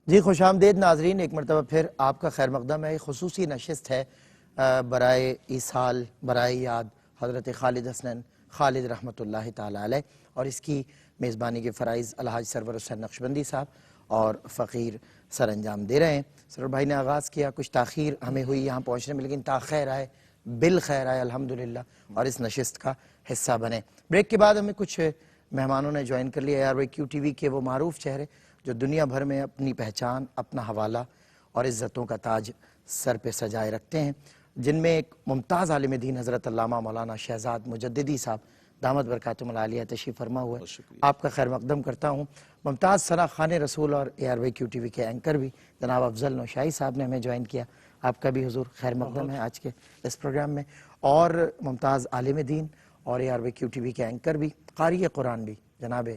جی خوش آمدید ناظرین، ایک مرتبہ پھر آپ کا خیر مقدم ہے۔ ایک خصوصی نشست ہے برائے ایصال، برائے یاد حضرت خالد حسنین خالد رحمۃ اللہ تعالی علیہ، اور اس کی میزبانی کے فرائض الحاج سرور حسین نقشبندی صاحب اور فقیر سر انجام دے رہے ہیں۔ سرور بھائی نے آغاز کیا، کچھ تاخیر ہمیں ہوئی یہاں پہنچنے میں، لیکن تاخیر آئے بالخیر آئے الحمدللہ، اور اس نشست کا حصہ بنے۔ بریک کے بعد ہمیں کچھ مہمانوں نے جوائن کر لیا، ARYQ TV کے وہ معروف چہرے جو دنیا بھر میں اپنی پہچان، اپنا حوالہ اور عزتوں کا تاج سر پہ سجائے رکھتے ہیں، جن میں ایک ممتاز عالم دین حضرت علامہ مولانا شہزاد مجددی صاحب دامت برکاتہم العالیہ تشریف فرما ہوئے، آپ کا خیر مقدم کرتا ہوں۔ ممتاز ثنا خوان رسول اور ARYQ TV کے اینکر بھی جناب افضل نوشائی صاحب نے ہمیں جوائن کیا، آپ کا بھی حضور خیر مقدم ہے آج کے اس پروگرام میں، اور ممتاز عالم دین اور ARYQ TV کے اینکر بھی، قاری قرآن بھی جناب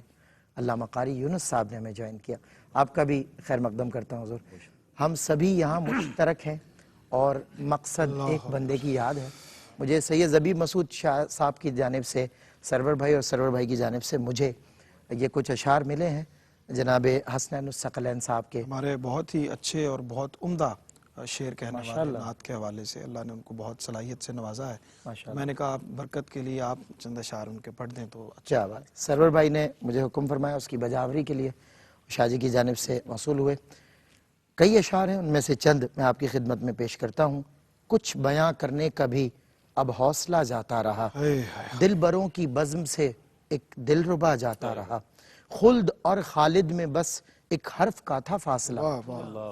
علامہ قاری یونس صاحب نے ہمیں جوائن کیا، آپ کا بھی خیر مقدم کرتا ہوں حضور۔ ہم سبھی یہاں مشترک ہیں اور مقصد ایک بندے کی یاد ہے۔ مجھے سید زبیب مسعود شاہ صاحب کی جانب سے سرور بھائی اور سرور بھائی کی جانب سے مجھے یہ کچھ اشعار ملے ہیں جناب حسنین الثقلین صاحب کے، ہمارے بہت ہی اچھے اور بہت عمدہ شعر کہنے والے نعت کے حوالے سے اللہ نے ان کو بہت صلاحیت سے نوازا ہے۔ میں نے کہا برکت کے لیے آپ چند اشعار ان کے پڑھ دیں تو اچھا بات۔ سرور بھائی نے مجھے حکم فرمایا، اس کی بجاوری کے لیے شاہ جی کی جانب سے موصول ہوئے۔ کئی اشعار ہیں، ان میں سے چند میں آپ کی خدمت میں پیش کرتا ہوں۔ کچھ بیاں کرنے کا بھی اب حوصلہ جاتا رہا، دل بروں کی بزم سے ایک دلربا جاتا رہا، خلد اور خالد میں بس ایک حرف کا تھا فاصلہ،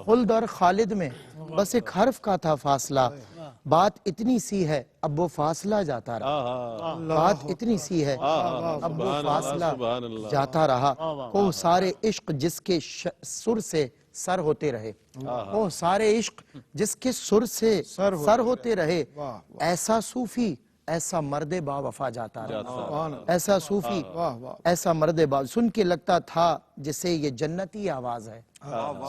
خلد اور خالد میں بس ایک حرف کا تھا فاصلہ، بات اتنی سی ہے اب وہ فاصلہ جاتا رہا، بات اتنی سی ہے اب وہ فاصلہ جاتا رہا، وہ سارے عشق جس کے سر سے سر ہوتے رہے، وہ سارے عشق جس کے سر سے سر ہوتے رہے، ایسا صوفی ایسا مرد با وفا جاتا رہا، ایسا صوفی ایسا مرد با، سن کے لگتا تھا جسے یہ جنتی آواز ہے،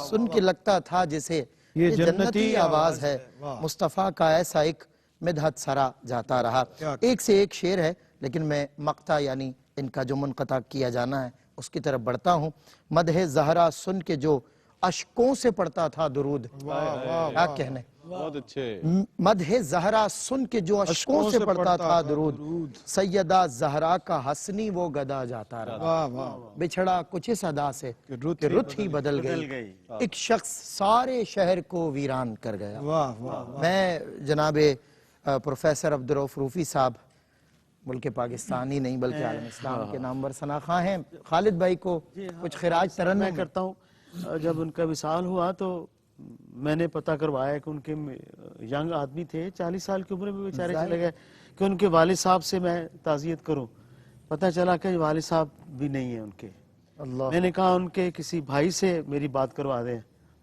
سن کے لگتا تھا جسے یہ جنتی آواز ہے، مصطفیٰ کا ایسا ایک مدحت سرا جاتا رہا۔ ایک سے ایک شعر ہے، لیکن میں مقطع یعنی ان کا جو منقطع کیا جانا ہے اس کی طرف بڑھتا ہوں۔ مدح زہرا سن کے جو اشکوں سے پڑھتا تھا درود، کیا کہنے، بہت اچھے، مدح زہرا سن کے جو اشکوں سے پڑھتا تھا درود، سیدہ زہرا کا حسنی وہ گدا جاتا رہا، بچھڑا کچھ اس ادا سے کہ رت ہی بدل گئی، ایک شخص سارے شہر کو ویران کر گیا۔ میں جناب پروفیسر عبدالرؤف روفی صاحب ملک پاکستان ہی نہیں بلکہ عالم اسلام کے نامور ثنا خواں ہیں، خالد بھائی کو کچھ خراج ترنم میں کرتا ہوں۔ جب ان کا وصال ہوا تو میں نے پتہ کروایا کہ ان کے ینگ آدمی تھے، 40 سال کی عمر میں بیچارے چلے گئے، کہ ان کے والد صاحب سے میں تعزیت کروں۔ پتہ چلا کہ والد صاحب بھی نہیں ہیں ان کے۔ میں نے کہا ان کے کسی بھائی سے میری بات کروا دیں،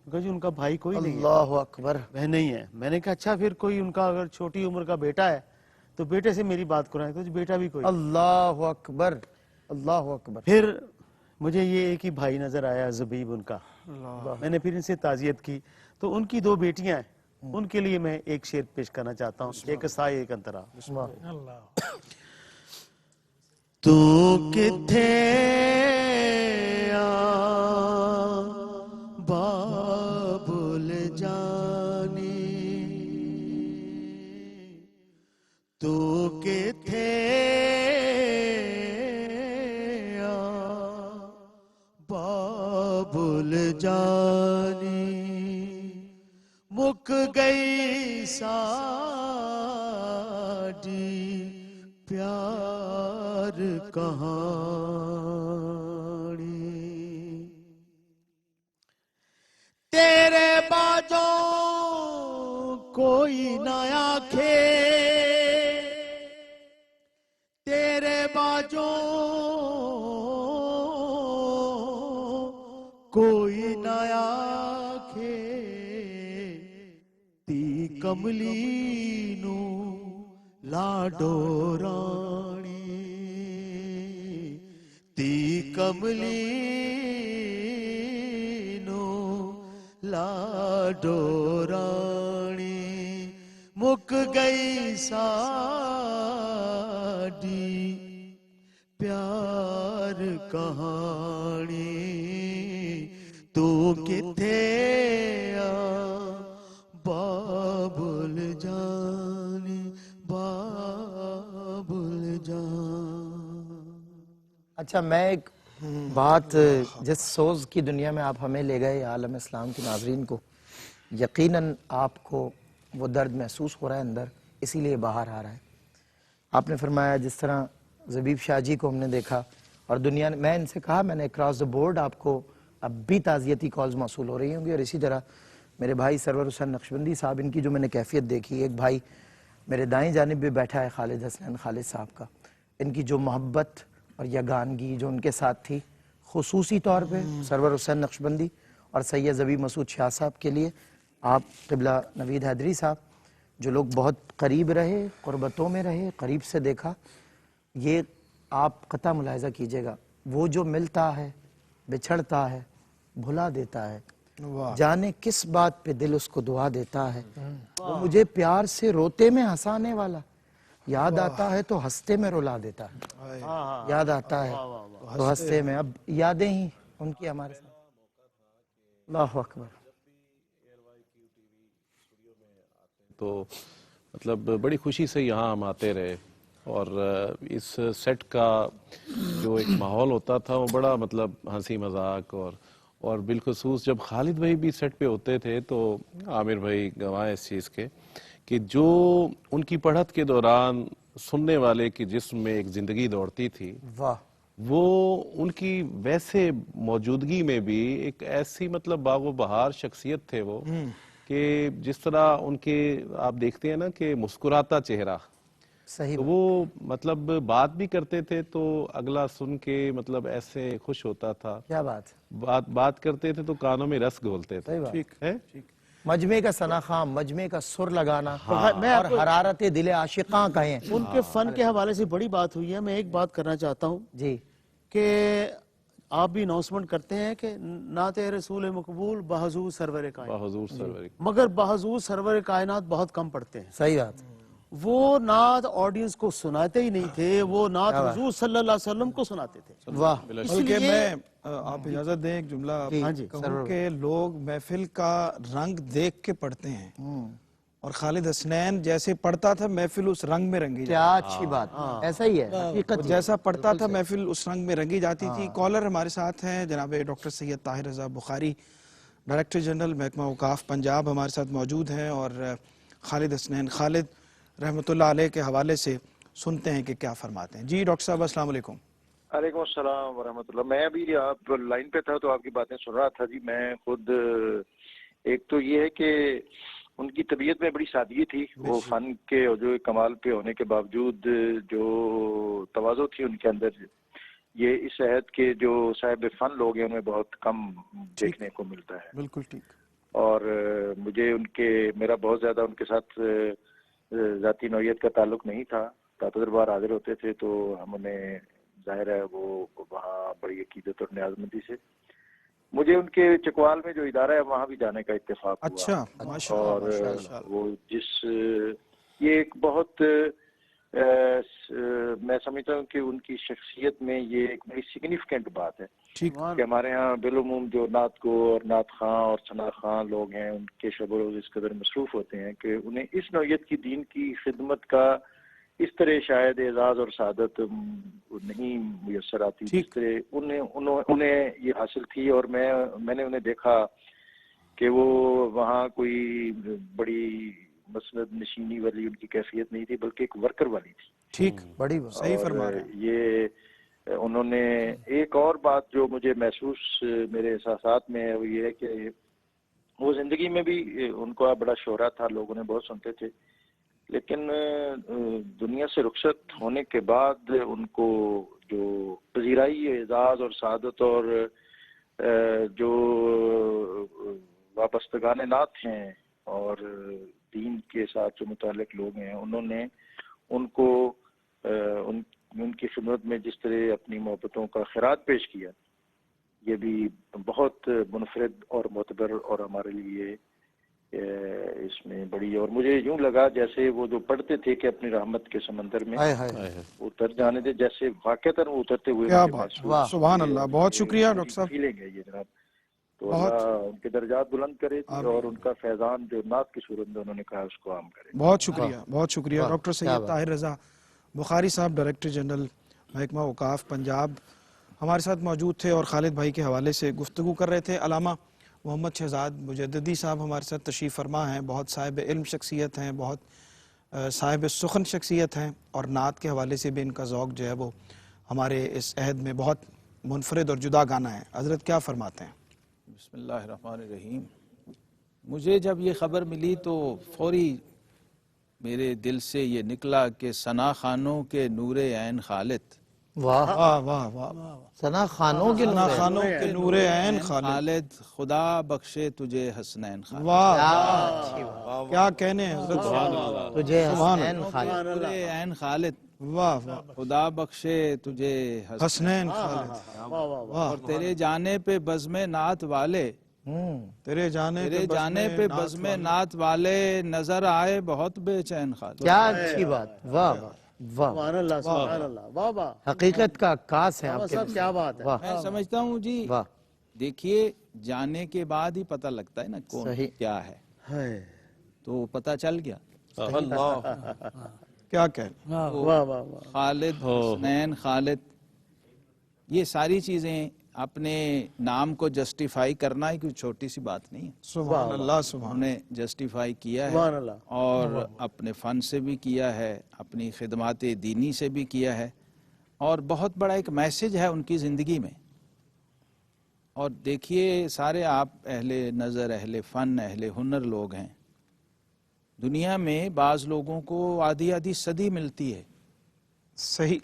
کہا جی ان کا بھائی کوئی نہیں ہے، اللہ اکبر، وہ نہیں ہے۔ میں نے کہا اچھا پھر کوئی ان کا اگر چھوٹی عمر کا بیٹا ہے تو بیٹے سے میری بات کرائیں، تو بیٹا بھی کوئی۔ اللہ اکبر، اللہ اکبر۔ پھر مجھے یہ ایک ہی بھائی نظر آیا زبیب ان کا، میں نے پھر ان سے تعزیت کی، تو ان کی 2 بیٹیاں ہیں، ان کے لیے میں ایک شعر پیش کرنا چاہتا ہوں، ایک سائے ایک انترا۔ تو کتھے بابل جانی، تو کتھے بابل جانی، مک گئی ساڈی پیار کہانی، تیرے باجوں کوئی نہ آکھے، تیرے باجوں کوئی نہ آکھے، تی کملی نو لاڈو رانی، تی کملی نو لاڈو رانی، مک گئی ساڈی پیار کہانی، تو کتھے اچھا میں ایک بات، جس سوز کی دنیا میں آپ ہمیں لے گئے عالم اسلام کے ناظرین کو، یقیناً آپ کو وہ درد محسوس ہو رہا ہے اندر، اسی لیے باہر آ رہا ہے. آپ نے فرمایا جس طرح زبیب شاہ جی کو ہم نے دیکھا اور دنیا نے، میں ان سے کہا میں نے اکراس دا بورڈ آپ کو اب بھی تعزیتی کالز موصول ہو رہی ہوں گی، اور اسی طرح میرے بھائی سرور حسین نقشبندی صاحب، ان کی جو میں نے کیفیت دیکھی، ایک بھائی میرے دائیں جانب بھی بیٹھا ہے خالد حسنین خالد صاحب کا، ان کی جو محبت اور یگانگی جو ان کے ساتھ تھی، خصوصی طور پہ سرور حسین نقشبندی اور سید زبیب مسعود شاہ صاحب کے لیے آپ قبلہ نوید حیدری صاحب، جو لوگ بہت قریب رہے، قربتوں میں رہے، قریب سے دیکھا، یہ آپ قطع ملاحظہ کیجئے گا، وہ جو ملتا ہے بچھڑتا ہے بھلا دیتا ہے، جانے کس بات پہ دل اس کو دعا دیتا ہے، وہ مجھے پیار سے روتے میں ہنسانے والا، یاد آتا ہے تو ہنستے میں رلا دیتا ہے، یاد آتا ہے تو ہنستے میں. اب یادیں ہی ان کی ہمارے ساتھ. اللہ اکبر. تو مطلب بڑی خوشی سے یہاں ہم آتے رہے، اور اس سیٹ کا جو ایک ماحول ہوتا تھا وہ بڑا مطلب ہنسی مذاق، اور بالخصوص جب خالد بھائی بھی سیٹ پہ ہوتے تھے تو عامر بھائی گواہ اس چیز کے کہ جو ان کی پڑھت کے دوران سننے والے کے جسم میں ایک زندگی دوڑتی تھی، واہ، وہ ان کی ویسے موجودگی میں بھی ایک ایسی مطلب باغ و بہار شخصیت تھے وہ، کہ جس طرح ان کے آپ دیکھتے ہیں نا کہ مسکراتا چہرہ، صحیح تو بات. وہ مطلب بات بھی کرتے تھے تو اگلا سن کے مطلب ایسے خوش ہوتا تھا، کیا بات ہے، بات کرتے تھے تو کانوں میں رس گھولتے تھے. صحیح بات. ٹھیک ہے؟ مجمع کا ثناخواں، مجمع کا سر لگانا میں اور آپ کو حرارت دل عاشقاں کہیں. ان کے فن کے حوالے سے بڑی بات ہوئی ہے. میں ایک بات کرنا چاہتا ہوں جی کہ آپ بھی اناؤنسمنٹ کرتے ہیں کہ نعت رسول مقبول بحضور سرور کائنات، حضور سرور. مگر بحضور سرور کائنات بہت کم پڑھتے ہیں. صحیح بات. وہ نعت آڈینس کو سناتے ہی نہیں تھے، وہ نعت کیا بات. حضور صلی اللہ علیہ وسلم کو سناتے تھے. واہ. اس بلکہ لیے میں آپ اجازت دیں ایک جملہ جی، کہوں کہ لوگ محفل کا رنگ دیکھ کے پڑھتے ہیں، اور خالد حسنین جیسے پڑھتا تھا محفل اس رنگ میں رنگی کیا اچھی بات، ایسا ہی ہے حقیقت. وہ جیسا پڑھتا تھا محفل اس رنگ میں رنگی جاتی تھی. کالر ہمارے ساتھ ہیں جناب ڈاکٹر سید طاہر رضا بخاری، ڈائریکٹر جنرل محکمہ اوقاف پنجاب ہمارے ساتھ موجود ہیں، اور خالد حسنین خالد رحمۃ اللہ علیہ کے حوالے سے سنتے ہیں کہ کیا فرماتے ہیں. جی ڈاکٹر صاحب السلام علیکم. وعلیکم السلام ورحمۃ اللہ. میں ابھی آپ لائن پہ تھا تو آپ کی باتیں سن رہا تھا. جی میں خود، ایک تو یہ ہے کہ ان کی طبیعت میں بڑی سادگی تھی، وہ فن کے اور جو کمال پہ ہونے کے باوجود جو تواضع تھی ان کے اندر، یہ اس عہد کے جو صاحب فن لوگ ہیں ان میں بہت کم دیکھنے کو ملتا ہے. بالکل ٹھیک. اور مجھے میرا بہت زیادہ ان کے ساتھ ذاتی نوعیت کا تعلق نہیں تھا. داتا دربار حاضر ہوتے تھے تو ہم انہیں، ظاہر ہے وہ وہاں بڑی عقیدت اور نیازمندی سے، مجھے ان کے چکوال میں جو ادارہ ہے وہاں بھی جانے کا اتفاق ہوا. اچھا، ماشاء اور وہ یہ ایک بہت میں سمجھتا ہوں کہ ان کی شخصیت میں یہ ایک بڑی سگنیفیکنٹ بات ہے کہ ہمارے ہاں بالعموم جو نعت گو اور نعت خواں اور ثنا خواں لوگ ہیں ان کے شب و روز اس قدر مصروف ہوتے ہیں کہ انہیں اس نوعیت کی دین کی خدمت کا اس طرح شاید اعزاز اور سعادت نہیں میسر آتی جس طرح انہیں یہ حاصل تھی. اور میں نے انہیں دیکھا کہ وہ وہاں کوئی بڑی مسند نشینی والی ان کی کیفیت نہیں تھی بلکہ ایک ورکر والی تھی. ٹھیک، بڑی صحیح فرما رہے ہیں. یہ انہوں نے ایک اور بات جو مجھے محسوس میرے احساسات میں ہے وہ یہ ہے کہ وہ زندگی میں بھی ان کو بڑا شہرہ تھا، لوگ انہیں بہت سنتے تھے، لیکن دنیا سے رخصت ہونے کے بعد ان کو جو پذیرائی اعزاز اور سعادت اور جو وابستگان نعت ہیں اور دین کے ساتھ جو متعلق لوگ ہیں انہوں نے ان کو ان کی خدمت میں جس طرح اپنی محبتوں کا خراج پیش کیا، یہ بھی بہت منفرد اور معتبر اور ہمارے لیے اس میں بڑی. اور مجھے یوں لگا جیسے وہ جو پڑھتے تھے کہ اپنی رحمت کے سمندر میں اتر جانے دے، جیسے واقعتاً وہ اترتے ہوئے. کیا بات، سبحان اللہ. بہت شکریہ ڈاکٹر صاحب. فیلنگ ہے یہ جناب. تو اللہ ان کے درجات بلند کرے اور ان کا فیضان جو نعت کی صورت میں انہوں نے کہا اس کو عام کرے. بہت شکریہ، بہت شکریہ ڈاکٹر سید طاہر رضا بخاری صاحب، ڈائریکٹر جنرل محکمہ اوقاف پنجاب. ہمارے ساتھ موجود تھے اور خالد بھائی کے حوالے سے گفتگو کر رہے تھے۔ علامہ محمد شہزاد مجددی صاحب ہمارے ساتھ تشریف فرما ہیں، بہت صاحب علم شخصیت ہیں، بہت صاحب سخن شخصیت ہیں، اور نعت کے حوالے سے بھی ان کا ذوق جو ہے وہ ہمارے اس عہد میں بہت منفرد اور جدا گانا ہے۔ حضرت کیا فرماتے ہیں؟ بسم اللہ الرحمن الرحیم۔ مجھے جب یہ خبر ملی تو فوری میرے دل سے یہ نکلا کہ ثنا خانوں کے نور عین خالد، واہ واہ واہ واہ، ثنا خانوں کے ثنا خانوں کے نور عین خالد، خالد خدا بخشے تجھے حسنین خالد، واہ کیا کہنے ہیں حضرت، تجھے سبحان حسنین خالد، نور عین خالد، واہ واہ، خدا بخشے تجھے حسنین خالد، واہ، اور تیرے جانے پہ بزم نعت والے، تیرے جانے پہ بزم نعت والے نظر آئے بہت بے چین خالد۔ کیا اچھی بات، واہ واہ واہ، سبحان اللہ سبحان اللہ، واہ واہ حقیقت کا عکاس ہے آپ کے، صاحب کیا بات ہے۔ واہ میں سمجھتا ہوں جی، واہ، دیکھیے جانے کے بعد ہی پتہ لگتا ہے نا کون صحیح۔ کیا ہے، ہائے، تو پتہ چل گیا کیا کہنے، واہ واہ واہ، خالد، حسنین خالد، یہ ساری چیزیں اپنے نام کو جسٹیفائی کرنا ہی کوئی چھوٹی سی بات نہیں ہے۔ سبحان اللہ سبحان ہم نے جسٹیفائی کیا ہے سبحان اللہ، اور اپنے فن سے بھی کیا ہے، اپنی خدمات دینی سے بھی کیا ہے، اور بہت بڑا ایک میسج ہے ان کی زندگی میں۔ اور دیکھیے سارے آپ اہل نظر، اہل فن، اہل ہنر لوگ ہیں، دنیا میں بعض لوگوں کو آدھی آدھی صدی ملتی ہے، صحیح،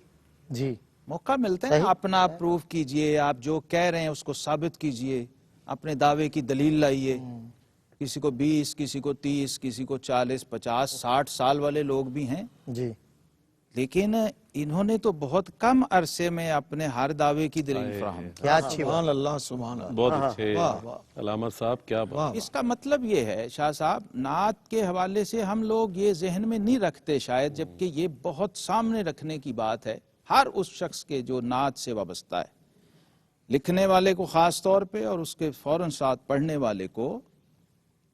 جی موقع ملتا ہے اپنا پروف کیجئے، آپ جو کہہ رہے ہیں اس کو ثابت کیجئے، اپنے دعوے کی دلیل لائیے۔ کسی کو 20، کسی کو 30، کسی کو 40، 50، 60 سال والے لوگ بھی ہیں، جی، لیکن انہوں نے تو بہت کم عرصے میں اپنے ہر دعوے کی دلیل فراہم کی۔ کیا اچھی بات، سبحان اللہ سبحان اللہ، بہت اچھے علامہ صاحب، کیا بات۔ اس کا مطلب یہ ہے شاہ صاحب، نعت کے حوالے سے ہم لوگ یہ ذہن میں نہیں رکھتے شاید، جبکہ یہ بہت سامنے رکھنے کی بات ہے ہر اس شخص کے جو نعت سے وابستہ ہے، لکھنے والے کو خاص طور پہ اور اس کے فوراً ساتھ پڑھنے والے کو،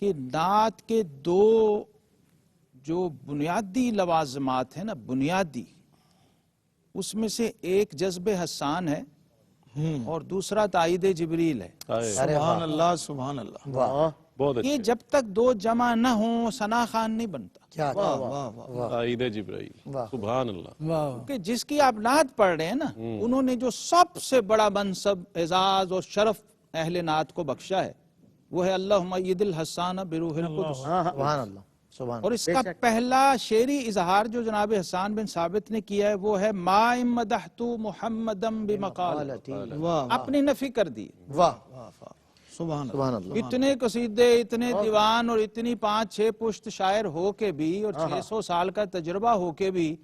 کہ نعت کے دو جو بنیادی لوازمات ہیں نا، بنیادی، اس میں سے ایک جذب حسان ہے اور دوسرا تائید جبریل ہے۔ سبحان اللہ سبحان اللہ، واہ، بہت یہ اچھے، جب تک دو جمع نہ ہوں ثنا خان نہیں بنتا، کیا واہ واہ واہ، عید جبرائیل، سبحان اللہ۔ کہ جس کی آپ نعت پڑھ رہے ہیں نا، انہوں نے جو سب سے بڑا منصب، اعزاز اور شرف اہل نعت کو بخشا ہے، وہ ہے اللہم اید الحسان بروح القدس۔ سبحان اللہ سبحان اور اس کا پہلا شعری اظہار جو جناب حسان بن ثابت نے کیا ہے وہ ہے ما مدحت محمدم بمقال، واہ اپنی نفی کر دی۔ واہ، سبحان اللہ، سبحان اللہ، اتنے قصیدے، اتنے دیوان اور اتنی 5-6 پشت شاعر ہو کے بھی، اور 600 سال کا تجربہ ہو کے بھی،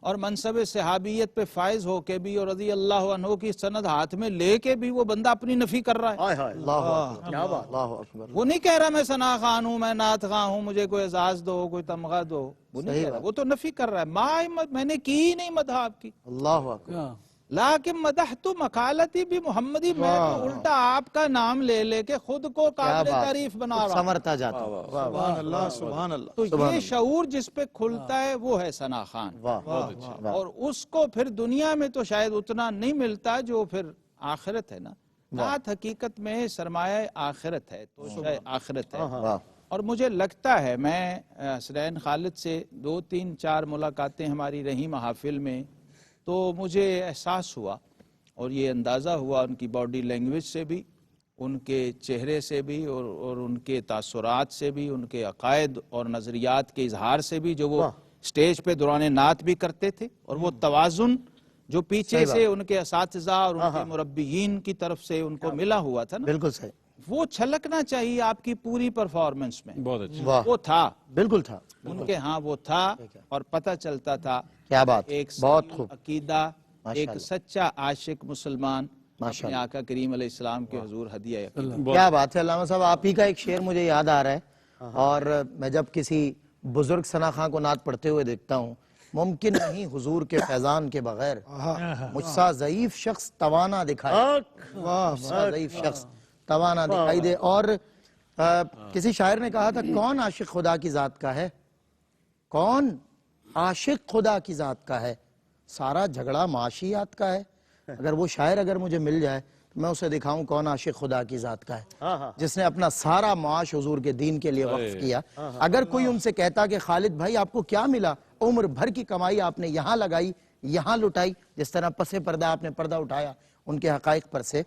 اور منصب صحابیت پہ فائز ہو کے بھی، اور رضی اللہ عنہ کی سند ہاتھ میں لے کے بھی وہ بندہ اپنی نفی کر رہا ہے۔ ہائے ہائے، اللہ اکبر، کیا بات، اللہ اکبر، وہ نہیں کہہ رہا میں ثنا خان ہوں، میں نعت خواں ہوں، مجھے کوئی اعزاز دو، کوئی تمغہ دو، وہ نہیں کہہ رہا، وہ تو نفی کر رہا ہے، میں نے کی ہی نہیں مدح آپ کی، اللہ اکبر، لیکن مدحت مقالتی بھی محمدی، میں تو الٹا آپ کا نام لے لے کے خود کو کیا قابل بات، تعریف بنا رہا ہوں۔ سنورتا جاتا ہوں، سبحان اللہ سبحان اللہ، تو یہ شعور جس پہ کھلتا ہے وہ ہے ثنا خان، واہ، اور اس کو پھر دنیا میں تو شاید اتنا نہیں ملتا جو پھر آخرت ہے نا۔ نعت حقیقت میں سرمایہ آخرت ہے، تو شاید آخرت ہے۔ واہ، اور مجھے لگتا ہے، میں حسنین خالد سے 2-3-4 ملاقاتیں ہماری رہی محافل میں، تو مجھے احساس ہوا اور یہ اندازہ ہوا ان کی باڈی لینگویج سے بھی، ان کے چہرے سے بھی، اور ان کے تاثرات سے بھی، ان کے عقائد اور نظریات کے اظہار سے بھی، جو وہ سٹیج پہ دوران نعت بھی کرتے تھے، اور وہ توازن جو پیچھے سے ان کے اساتذہ اور ان کے مربیین کی طرف سے ان کو ملا ہوا تھا نا، بالکل صحیح، وہ چھلکنا چاہیے آپ کی پوری پرفارمنس میں۔ بہت اچھے، واہ، وہ تھا بالکل تھا، ان کے ہاں، وہ تھا، اور پتہ چلتا تھا کیا بات، ایک بہت صحیح خوب، عقیدہ، ایک ماشاءاللہ، سچا عاشق مسلمان ماشاءاللہ، اپنے آقا کریم علیہ السلام کے حضور ہدیہ یقین۔ کیا بات ہے علامہ صاحب، آپ ہی کا ایک شعر مجھے یاد آ رہا ہے، اور میں جب کسی بزرگ ثنا خان کو نعت پڑھتے ہوئے دیکھتا ہوں، ممکن نہیں حضور کے فیضان کے بغیر مجھ سا ضعیف شخص توانا دکھائے، مجھ سا ضعیف شخص توانا دکھائی دے۔ اور کسی شاعر نے کہا تھا، کون عاشق خدا کی ذات کا ہے، کون عاشق خدا کی ذات کا ہے، سارا جھگڑا معاشیات کا ہے، اگر وہ شاعر اگر مجھے مل جائے تو میں اسے دکھاؤں کون عاشق خدا کی ذات کا ہے، جس نے اپنا سارا معاش حضور کے دین کے لیے وقف کیا۔ اگر کوئی ان سے کہتا کہ خالد بھائی آپ کو کیا ملا، عمر بھر کی کمائی آپ نے یہاں لگائی، یہاں لٹائی، جس طرح پس پردہ آپ نے پردہ اٹھایا ان کے حقائق پر سے،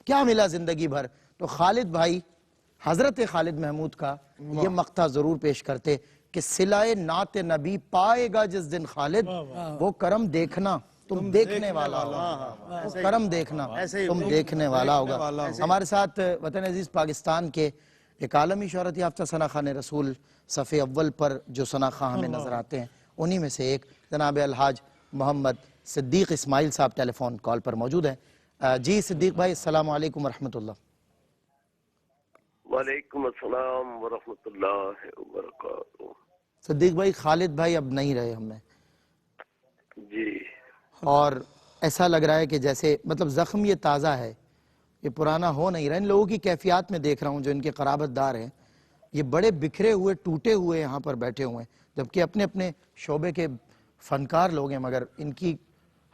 کیا ملا زندگی بھر، تو خالد بھائی حضرت خالد محمود کا یہ مقطع ضرور پیش کرتے کہ صلائے نعت نبی پائے گا جس دن خالد، وہ کرم دیکھنا تم دیکھنے والا ہوگا، وہ کرم دیکھنا تم دیکھنے والا ہوگا۔ ہمارے ساتھ وطن عزیز پاکستان کے ایک عالمی شہرت یافتہ ثنا خان رسول صفحے اول پر جو ثنا خان ہمیں نظر آتے ہیں انہی میں سے ایک جناب الحاج محمد صدیق اسماعیل صاحب ٹیلی فون کال پر موجود ہیں۔ جی صدیق بھائی السلام علیکم ورحمۃ اللہ۔ وعلیکم السلام ورحمۃ اللہ وبرکاتہ۔ صدیق بھائی خالد بھائی اب نہیں رہے ہمیں، جی اور ایسا لگ رہا ہے کہ جیسے مطلب زخم یہ تازہ ہے، یہ پرانا ہو نہیں رہا۔ ان لوگوں کی کیفیات میں دیکھ رہا ہوں جو ان کے قرابت دار ہیں، یہ بڑے بکھرے ہوئے ٹوٹے ہوئے یہاں پر بیٹھے ہوئے ہیں، جبکہ اپنے اپنے شعبے کے فنکار لوگ ہیں، مگر ان کی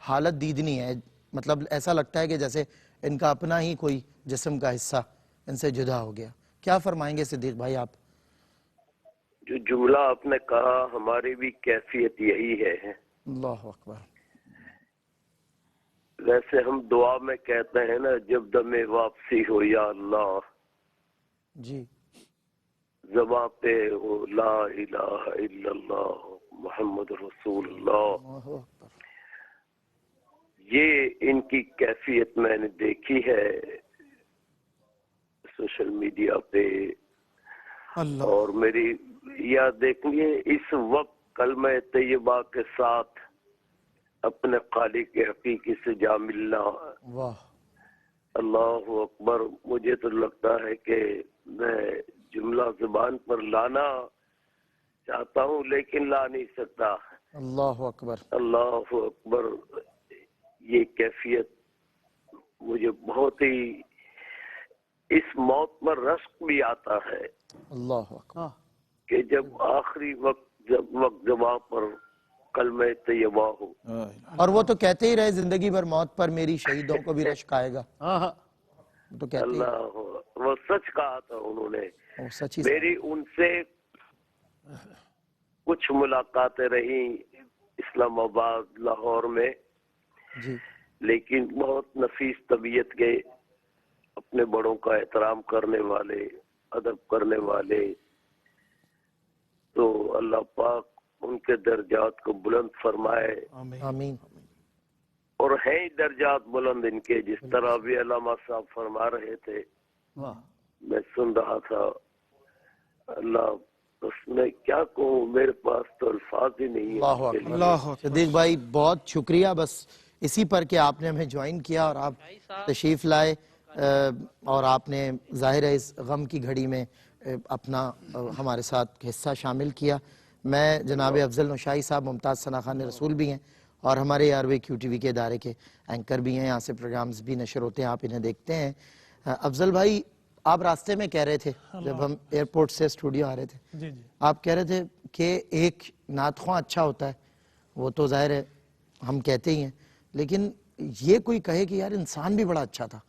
حالت دیدنی ہے۔ مطلب ایسا لگتا ہے کہ جیسے ان کا اپنا ہی کوئی جسم کا حصہ ان سے جدا ہو گیا۔ کیا فرمائیں گے صدیق بھائی آپ؟ جو جملہ آپ نے کہا ہماری بھی کیفیت یہی ہے۔ اللہ اکبر۔ ویسے ہم دعا میں کہتے ہیں نا جب دم واپسی ہو یا اللہ، جی زباں پہ ہو لا الہ الا اللہ محمد رسول اللہ۔ اللہ اکبر۔ یہ ان کی کیفیت میں نے دیکھی ہے سوشل میڈیا پہ، اور میری یاد دیکھیے اس وقت کلمہ طیبہ کے ساتھ اپنے خالق حقیقی سے جا ملنا۔ واہ اللہ اکبر۔ مجھے تو لگتا ہے کہ میں جملہ زبان پر لانا چاہتا ہوں لیکن لا نہیں سکتا۔ اللہ اکبر۔ اللہ اکبر۔ یہ کیفیت مجھے بہت ہی، اس موت پر رشک بھی آتا ہے اللہ اکبر۔ کہ جب آخری وقت زباں پر کلمہ طیبہ ہو۔ اور وہ تو کہتے ہی رہے زندگی بھر موت پر میری شہیدوں کو بھی رشک آئے گا، تو کہتے ہی اللہ، وہ سچ کہا تھا انہوں نے۔ وہ سچی میری ان سے کچھ ملاقاتیں رہی اسلام آباد لاہور میں، جی لیکن بہت نفیس طبیعت کے، اپنے بڑوں کا احترام کرنے والے، ادب کرنے والے، تو اللہ پاک ان کے درجات کو بلند فرمائے۔ آمین۔ اور ہیں درجات بلند ان کے، جس طرح بھی علامہ صاحب فرما رہے تھے، میں سن رہا تھا۔ اللہ، اس میں کیا کہوں، میرے پاس تو الفاظ ہی نہیں ہیں۔ اللہ صدیق بھائی بہت شکریہ، بس اسی پر کہ آپ نے ہمیں جوائن کیا اور آپ تشریف لائے، اور آپ نے ظاہر ہے اس غم کی گھڑی میں اپنا ہمارے ساتھ حصہ شامل کیا۔ میں جناب افضل نوشائی صاحب ممتاز ثنا خان رسول بھی ہیں اور ہمارے آروے کیو ٹی وی کے ادارے کے اینکر بھی ہیں، یہاں سے پروگرامز بھی نشر ہوتے ہیں، آپ انہیں دیکھتے ہیں۔ افضل بھائی آپ راستے میں کہہ رہے تھے جب ہم ایئرپورٹ سے اسٹوڈیو آ رہے تھے، آپ کہہ رہے تھے کہ ایک نعت خواں اچھا ہوتا ہے، وہ تو ظاہر ہے ہم کہتے ہی ہیں، لیکن یہ کوئی کہے کہ یار انسان بھی بڑا اچھا تھا،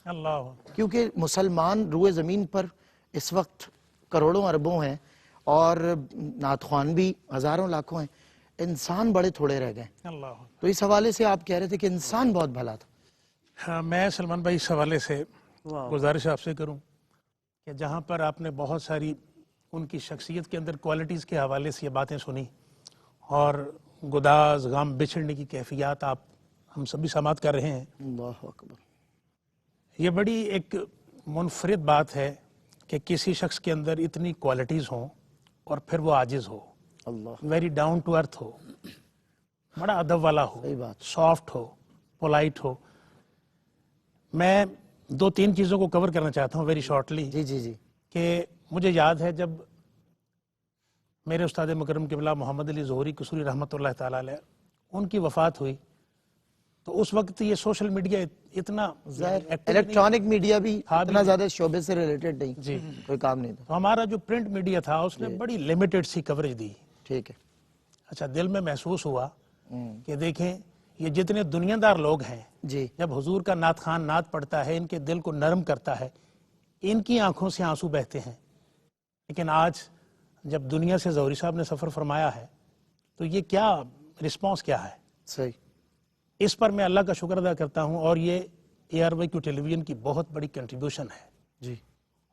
کیونکہ مسلمان روئے زمین پر اس وقت کروڑوں اربوں ہیں اور نعت خوان بھی ہزاروں لاکھوں ہیں، انسان بڑے تھوڑے رہ گئے۔ تو اس حوالے سے آپ کہہ رہے تھے کہ انسان بہت بھلا تھا۔ میں سلمان بھائی اس حوالے سے گزارش آپ سے کروں کہ جہاں پر آپ نے بہت ساری ان کی شخصیت کے اندر کوالٹیز کے حوالے سے یہ باتیں سنی، اور گداز غم بچھڑنے کی کیفیات آپ ہم سبھی سماعت کر رہے ہیں، اللہ اکبر۔ یہ بڑی ایک منفرد بات ہے کہ کسی شخص کے اندر اتنی کوالٹیز ہوں اور پھر وہ عاجز ہو، اللہ ویری ڈاؤن ٹو ارتھ ہو، بڑا ادب والا ہو، سافٹ ہو، پولائٹ ہو۔ میں دو تین چیزوں کو کور کرنا چاہتا ہوں ویری شارٹلی۔ جی جی جی۔ کہ مجھے یاد ہے جب میرے استاد مکرم قبلہ محمد علی ظہوری قصوری رحمۃ اللہ تعالی علیہ ان کی وفات ہوئی، تو اس وقت یہ سوشل میڈیا اتنا الیکٹرانک میڈیا بھی اتنا زیادہ شعبے سے ریلیٹڈ نہیں، جی کوئی کام نہیں تھا، تو ہمارا جو پرنٹ میڈیا تھا اس نے بڑی لمیٹڈ سی کوریج دی۔ ٹھیک ہے۔ اچھا، دل میں محسوس ہوا کہ دیکھیں یہ جتنے دنیا دار لوگ ہیں جی جب حضور کا نعت خوان نعت پڑھتا ہے ان کے دل کو نرم کرتا ہے، ان کی آنکھوں سے آنسو بہتے ہیں. لیکن آج جب دنیا سے ظہوری صاحب نے سفر فرمایا ہے تو یہ کیا رسپانس کیا ہے؟ صحیح. اس پر میں اللہ کا شکر ادا کرتا ہوں، اور یہ ARYQ ٹیلی ویژن کی بہت بڑی کنٹریبیوشن ہے. جی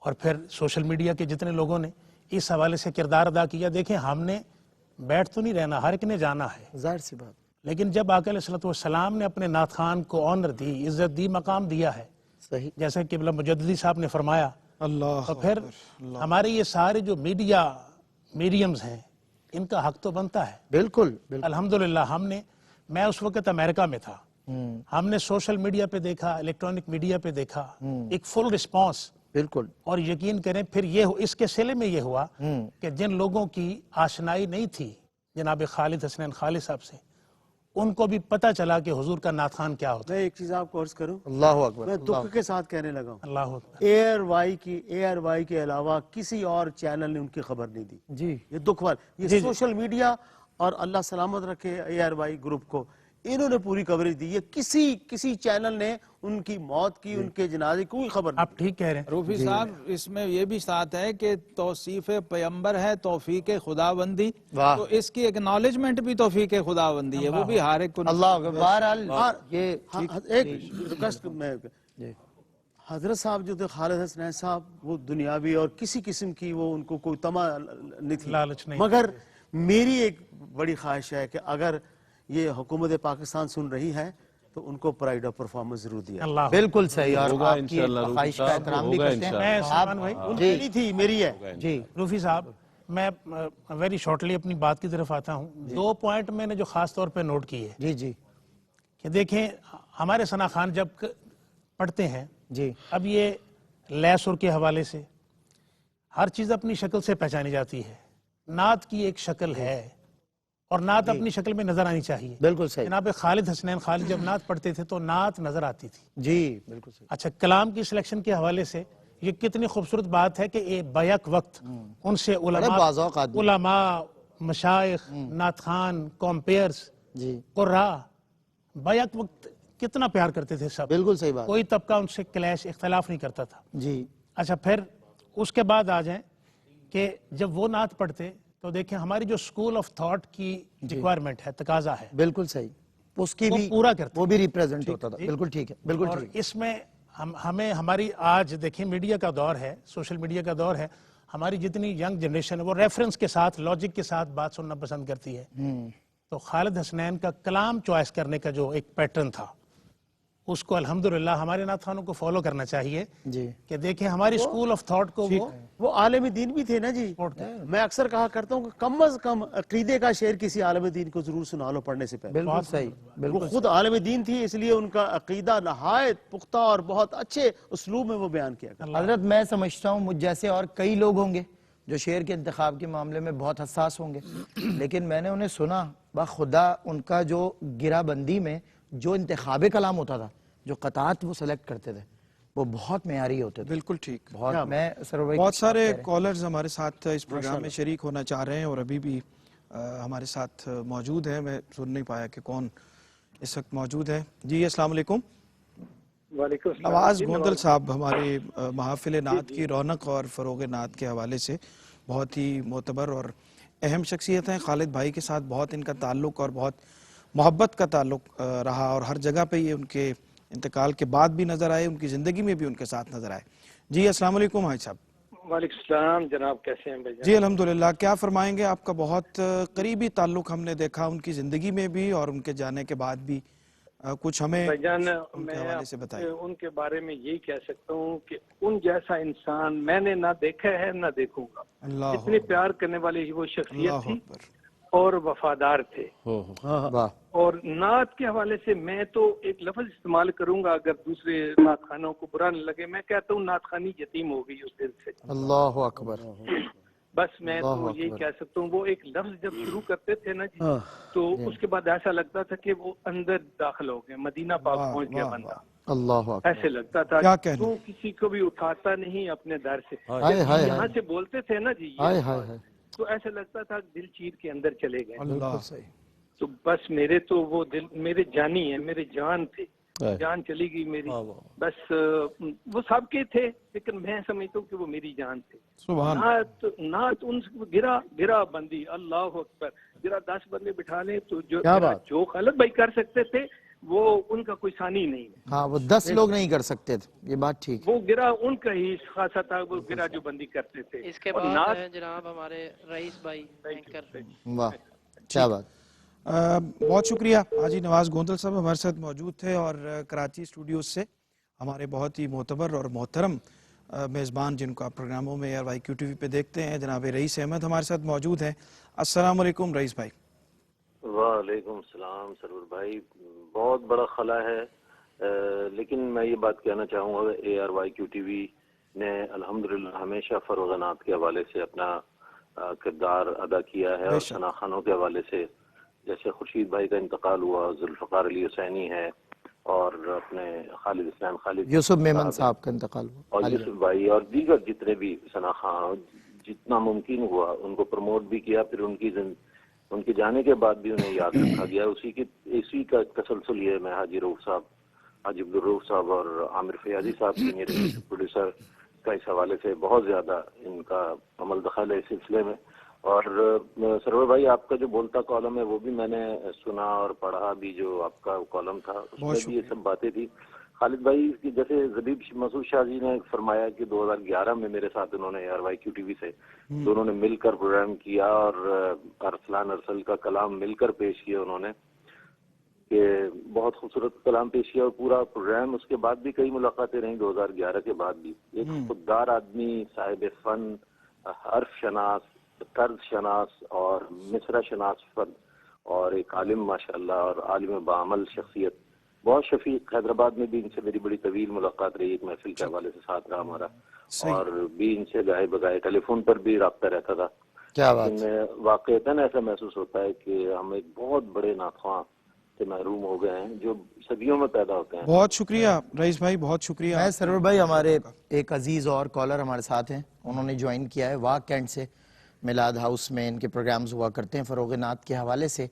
اور پھر سوشل میڈیا کے جتنے لوگوں نے اس حوالے سے کردار ادا کیا. دیکھیں ہم نے بیٹھ تو نہیں رہنا، ہر ایک نے جانا ہے، ظاہر سی بات. لیکن جب آقا علیہ الصلوۃ والسلام نے اپنے نعت خوان کو آنر دی، عزت دی، مقام دیا ہے، صحیح. جیسا کہ قبلہ مجددی صاحب نے فرمایا، اللہ تو پھر ہمارے یہ سارے جو میڈیمز ہیں ان کا حق تو بنتا ہے. بالکل بالکل. الحمدللہ میں اس وقت امریکہ میں تھا، ہم نے سوشل میڈیا پہ دیکھا، الیکٹرانک میڈیا پہ دیکھا ایک فل رسپانس. بالکل. اور یقین کریں پھر اس کے سلے میں یہ ہوا کہ جن لوگوں کی آشنائی نہیں تھی جناب خالد حسنین خالد صاحب سے، ان کو بھی پتہ چلا کہ حضور کا نعت خوان کیا ہوتا ہے. میں ایک چیز آپ کو عرض کروں، اللہ اکبر. میں دکھ کے ساتھ کہنے لگا ہوں، اللہ اکبر. ARY کے علاوہ کسی اور چینل نے ان کی خبر نہیں دی. جی یہ دکھ یہ سوشل میڈیا، اور اللہ سلامت رکھے ARY گروپ کو، انہوں نے پوری کوریج دی. یہ کسی چینل نے ان کی موت کی، ان کے جنازے کی کوئی خبر نہیں. آپ ٹھیک کہہ رہے ہیں. روفی صاحب اس میں یہ بھی ساتھ ہے کہ توصیف پیمبر ہے توفیق خداوندی، تو اس کی ایکنالجمنٹ بھی توفیق خداوندی ہے، وہ بھی ہر ایک کو. اللہ اکبر. بہرحال یہ ایک ریکویسٹ میں، حضرت صاحب جو تھے خالد حسنین صاحب، وہ دنیاوی اور کسی قسم کی وہ ان کو کوئی طمع نہیں تھی، لالچ نہیں. مگر میری ایک بڑی خواہش ہے کہ اگر یہ حکومت پاکستان سن رہی ہے تو ان کو پرائیڈ آف پرفارمنس ضرور دیا. اللہ بالکل صحیح. اور ہوگا آپ کی انشاءاللہ. خواہش کا احترام بھی ہوگا کرتے ہیں. میں سلمان بھائی ان کی نہیں تھی، میری ہے. جی روفی صاحب میں ویری شارٹلی اپنی بات کی طرف آتا ہوں. 2 پوائنٹ میں نے جو خاص طور پہ نوٹ کی ہے جی جی کہ دیکھیں ہمارے ثنا خان جب پڑھتے ہیں، جی اب یہ لے سر کے حوالے سے ہر چیز اپنی شکل سے پہچانی جاتی ہے. نعت کی ایک شکل ہے اور نعت اپنی شکل میں نظر آنی چاہیے. بالکل صحیح. جناب خالد حسنین خالد جب نعت پڑھتے تھے تو نعت نظر آتی تھی. جی بالکل صحیح. اچھا کلام کی سلیکشن کے حوالے سے یہ کتنی خوبصورت بات ہے کہ بیک وقت ان سے علماء، مشائخ، نعت خوان، کمپیئرز، جی قراء بیک وقت کتنا پیار کرتے تھے سب. بالکل صحیح بات. کوئی طبقہ ان سے کلیش اختلاف نہیں کرتا تھا. جی اچھا پھر اس کے بعد آ جائیں کہ جب وہ نعت پڑھتے تو دیکھیں ہماری جو سکول آف تھاٹ کی ریکوائرمنٹ ہے، تقاضا ہے، بالکل صحیح. اس کی وہ بھی پورا کرتے وہ بھی ریپریزنٹ ہوتا تھا. جی. بالکل ٹھیک ہے. بالکل اور ٹھیک. اس میں ہمیں ہماری آج دیکھیں میڈیا کا دور ہے، سوشل میڈیا کا دور ہے، ہماری جتنی ینگ جنریشن ہے وہ ریفرنس کے ساتھ، لاجک کے ساتھ بات سننا پسند کرتی ہے. تو خالد حسنین کا کلام چوائس کرنے کا جو ایک پیٹرن تھا اس کو الحمدللہ ہمارے نعت خوانوں کو فالو کرنا چاہیے جی کہ دیکھیں ہماری سکول آف تھاٹ کو وہ عالم دین بھی تھے نا جی. میں اکثر کہا کرتا ہوں کہ کم از کم عقیدے کا شعر کسی عالم دین کو ضرور سنا لو پڑھنے سے پہلے. بالکل صحیح. وہ بالکل خود عالم دین تھی، اس لیے ان کا عقیدہ نہایت پختہ اور بہت اچھے اسلوب میں وہ بیان کیا کرتا. حضرت میں سمجھتا ہوں مجھ جیسے اور کئی لوگ ہوں گے جو شعر کے انتخاب کے معاملے میں بہت حساس ہوں گے، لیکن میں نے انہیں سنا بخدا ان کا جو گرہ بندی میں جو انتخاب کلام ہوتا تھا، جو قطعات وہ سلیکٹ کرتے تھے، وہ بہت معیاری ہوتے تھے. بالکل ٹھیک. بہت سارے کالرز ہمارے ساتھ اس پروگرام میں شریک ہونا چاہ رہے ہیں اور ابھی بھی ہمارے ساتھ موجود ہیں. میں سن نہیں پایا کہ کون اس وقت موجود ہے. جی السلام علیکم. وعلیکم السلام. نواز گوندل صاحب ہمارے محافل نعت کی رونق اور فروغ نعت کے حوالے سے بہت ہی معتبر اور اہم شخصیت ہیں. خالد بھائی کے ساتھ بہت ان کا تعلق اور بہت محبت کا تعلق رہا اور ہر جگہ پہ یہ ان کے انتقال کے بعد بھی نظر آئے، ان کی زندگی میں بھی ان کے ساتھ نظر آئے. جی السلام علیکم حاج صاحب. وعلیکم السلام جناب، کیسے ہیں بھائی جان؟ جی الحمدللہ. کیا فرمائیں گے؟ آپ کا بہت قریبی تعلق ہم نے دیکھا ان کی زندگی میں بھی اور ان کے جانے کے بعد بھی. کچھ ہمیں بھائی جان ان کے حوالے سے بتائیں. میں ان کے بارے میں یہی کہہ سکتا ہوں کہ ان جیسا انسان میں نے نہ دیکھا ہے نہ دیکھوں گا. اللہ اتنے پیار کرنے والی وہ شخصیت اللہ تھی اکبر. اور وفادار تھے. واہ. اور نعت کے حوالے سے میں تو ایک لفظ استعمال کروں گا، اگر دوسرے نعت خانوں کو برا نہ لگے، میں کہتا ہوں نعت خانی یتیم ہو گئی اس دن سے. اللہ اکبر. بس میں تو یہی کہہ سکتا ہوں، وہ ایک لفظ جب شروع کرتے تھے نا جی، تو اس کے بعد ایسا لگتا تھا کہ وہ اندر داخل ہو گئے، مدینہ پاک پہنچ گیا بندہ. اللہ اکبر. ایسے لگتا تھا تو کسی کو بھی اٹھاتا نہیں اپنے در سے. یہاں سے بولتے تھے نا جی، تو ایسے لگتا تھا دل چیر کے اندر چلے گئے. اللہ تو بس میرے تو وہ دل میرے جانی ہے، میرے جان تھے، جان چلی گئی میری، بس وہ سب کے تھے لیکن میں سمجھتا ہوں کہ وہ میری جان تھے. نعت ان گرا بندی، اللہ اکبر، گرا 10 بندے بٹھا لیں تو جو خالد بھائی کر سکتے تھے وہ ان کا کوئی ثانی نہیں ہے. ہاں وہ 10 لوگ نہیں کر سکتے تھے، یہ بات ٹھیک ہے. وہ گرا ان کا ہی خاصا تھا، وہ گرا جو بندی کرتے تھے. اس کے بعد ہے جناب ہمارے رئیس بھائی اینکر. واہ کیا بات. بہت شکریہ حاجی نواز گوندل صاحب ہمارے ساتھ موجود تھے، اور کراچی اسٹوڈیو سے ہمارے بہت ہی معتبر اور محترم میزبان جن کو آپ پروگراموں میں یا وائی کیو ٹی وی پہ دیکھتے ہیں، جناب رئیس احمد ہمارے ساتھ موجود ہیں. السلام علیکم رئیس بھائی. وعلیکم السلام سرور بھائی، بہت بڑا خلا ہے، لیکن میں یہ بات کہنا چاہوں گا A R Y Q T V نے الحمدللہ ہمیشہ فروغ نعت کے حوالے سے اپنا کردار ادا کیا ہے، اور ثنا خانوں کے حوالے سے جیسے خورشید بھائی کا انتقال ہوا، ذوالفقار علی حسینی ہے، اور اپنے خالد اسلام خالد، یوسف میمن صاحب کا انتقال ہوا، اور یوسف بھائی اور دیگر جتنے بھی ثنا خان جتنا ممکن ہوا ان کو پروموٹ بھی کیا. پھر ان کے جانے کے بعد بھی انہیں یاد رکھا گیا. اسی کا تسلسل یہ میں حاجی رؤوف صاحب، حاجی عبدالرؤوف صاحب اور عامر فیاضی صاحب سینئر پروڈیوسر کا اس حوالے سے بہت زیادہ ان کا عمل دخل ہے اس سلسلے میں. اور سرور بھائی آپ کا جو بولتا کالم ہے وہ بھی میں نے سنا اور پڑھا بھی، جو آپ کا کالم تھا اس میں بھی یہ سب باتیں تھی. خالد بھائی کی جیسے زبیب مسعود شاہ جی نے فرمایا کہ 2011 میں میرے ساتھ انہوں نے R Y Q T V سے دونوں نے مل کر پروگرام کیا، اور ارسلان ارسل کا کلام مل کر پیش کیا انہوں نے، کہ بہت خوبصورت کلام پیش کیا، اور پورا پروگرام اس کے بعد بھی کئی ملاقاتیں رہیں 2011 کے بعد بھی. ایک خوددار آدمی، صاحب فن، حرف شناس، طرز شناس اور مصرع شناس فرد، اور ایک عالم ماشاءاللہ اور عالم بعمل شخصیت. بہت شفیق، حیدرآباد میں بھی ان سے میری بڑی طویل ملاقات رہی، ایک محفل کے حوالے سے ساتھ رہا ہمارا، اور بھی ان سے گاہے بگاہے ٹیلی فون پر بھی رابطہ رہتا تھا. لیکن واقعتاً ایسا محسوس ہوتا ہے کہ ہم ایک بہت بڑے ناخواں سے محروم ہو گئے ہیں جو صدیوں میں پیدا ہوتے ہیں. بہت شکریہ رئیس بھائی، بہت شکریہ. میں سرور بھائی، ہمارے ایک عزیز اور کالر ہمارے ساتھ ہیں، انہوں نے جوائن کیا ہے واق کینٹ سے. میلاد ہاؤس میں ان کے پروگرامز ہوا کرتے ہیں فروغ نعت کے حوالے سے.